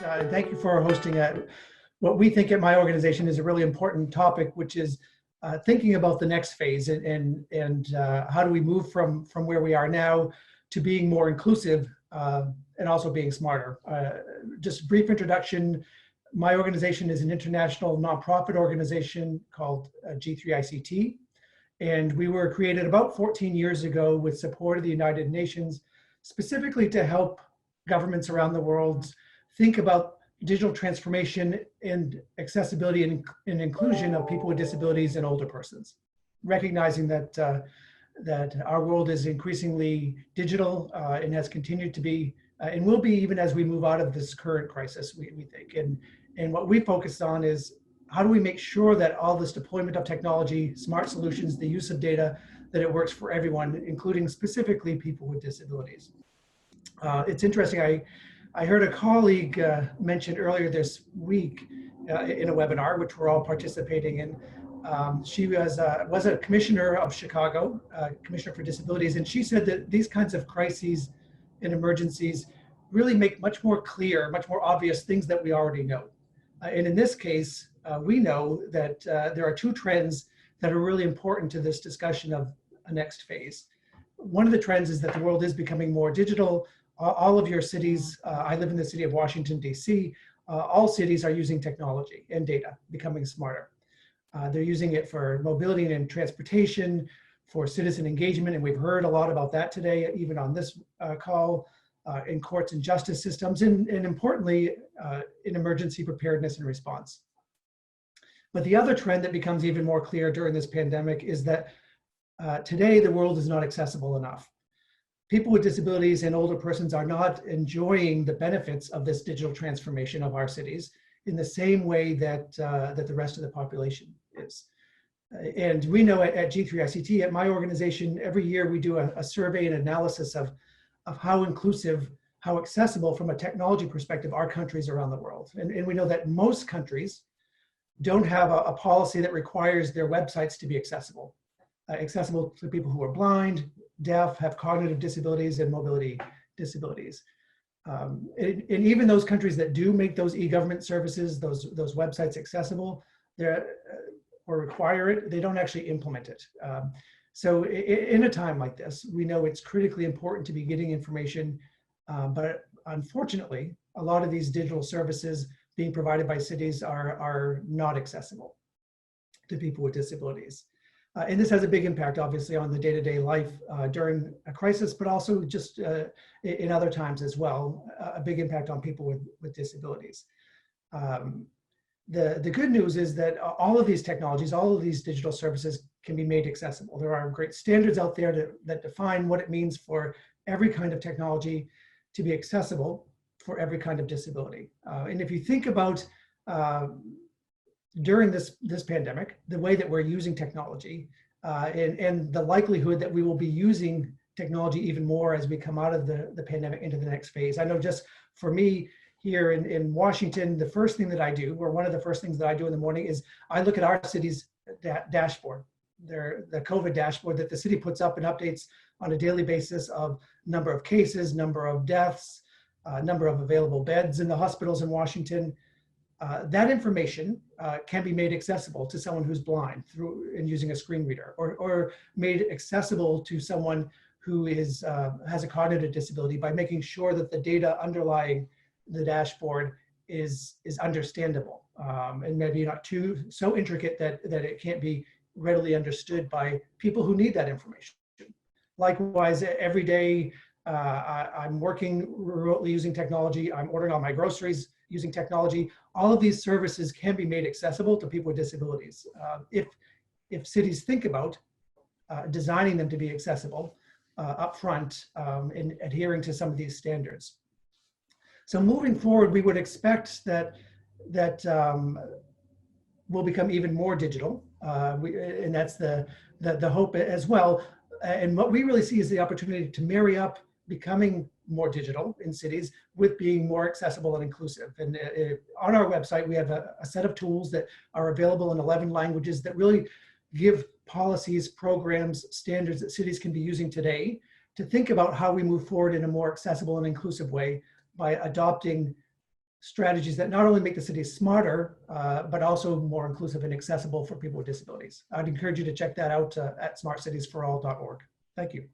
And thank you for hosting what we think at my organization is a really important topic, which is thinking about the next phase and how do we move from where we are now to being more inclusive and also being smarter. Just a brief introduction. My organization is an international nonprofit organization called G3ICT. And we were created about 14 years ago with support of the United Nations, specifically to help governments around the world think about digital transformation and accessibility and inclusion of people with disabilities and older persons, recognizing that that our world is increasingly digital and has continued to be and will be even as we move out of this current crisis, we think. And what we focused on is how do we make sure that all this deployment of technology, smart solutions, the use of data, that it works for everyone, including specifically people with disabilities. It's interesting, I heard a colleague mention earlier this week in a webinar, which we're all participating in. She was a commissioner of Chicago, commissioner for disabilities, and she said that these kinds of crises and emergencies really make much more clear, much more obvious things that we already know. And in this case, we know that there are two trends that are really important to this discussion of a next phase. One of the trends is that the world is becoming more digital. All of your cities, I live in the city of Washington, D.C., all cities are using technology and data, becoming smarter. They're using it for mobility and transportation, for citizen engagement, and we've heard a lot about that today, even on this call, in courts and justice systems, and importantly, in emergency preparedness and response. But the other trend that becomes even more clear during this pandemic is that today the world is not accessible enough. People with disabilities and older persons are not enjoying the benefits of this digital transformation of our cities in the same way that, that the rest of the population is. And we know at G3ICT, at my organization, every year we do a survey and analysis of how inclusive, how accessible from a technology perspective are countries around the world. And we know that most countries don't have a policy that requires their websites to be accessible. Accessible to people who are blind, deaf, have cognitive disabilities, and mobility disabilities. And even those countries that do make those e-government services, those websites accessible, or require it, they don't actually implement it. So in a time like this, we know it's critically important to be getting information, but unfortunately, a lot of these digital services being provided by cities are not accessible to people with disabilities. And this has a big impact, obviously, on the day-to-day life during a crisis, but also just in other times as well, a big impact on people with disabilities. The good news is that all of these technologies, all of these digital services can be made accessible. There are great standards out there that define what it means for every kind of technology to be accessible for every kind of disability. And if you think about during this pandemic, the way that we're using technology and the likelihood that we will be using technology even more as we come out of the pandemic into the next phase. I know just for me here in Washington, the first thing that I do, or one of the first things that I do in the morning, is I look at our city's dashboard, the COVID dashboard that the city puts up and updates on a daily basis of number of cases, number of deaths, number of available beds in the hospitals in Washington. That information can be made accessible to someone who's blind and using a screen reader, or made accessible to someone who has a cognitive disability by making sure that the data underlying the dashboard is understandable and maybe not so intricate that it can't be readily understood by people who need that information. Likewise, every day I'm working remotely using technology. I'm ordering all my groceries using technology. All of these services can be made accessible to people with disabilities if cities think about designing them to be accessible up front and adhering to some of these standards. So moving forward, we would expect that will become even more digital, and that's the hope as well. And what we really see is the opportunity to marry up becoming more digital in cities with being more accessible and inclusive. And on our website, we have a set of tools that are available in 11 languages that really give policies, programs, standards that cities can be using today to think about how we move forward in a more accessible and inclusive way by adopting strategies that not only make the city smarter, but also more inclusive and accessible for people with disabilities. I'd encourage you to check that out at smartcitiesforall.org. Thank you.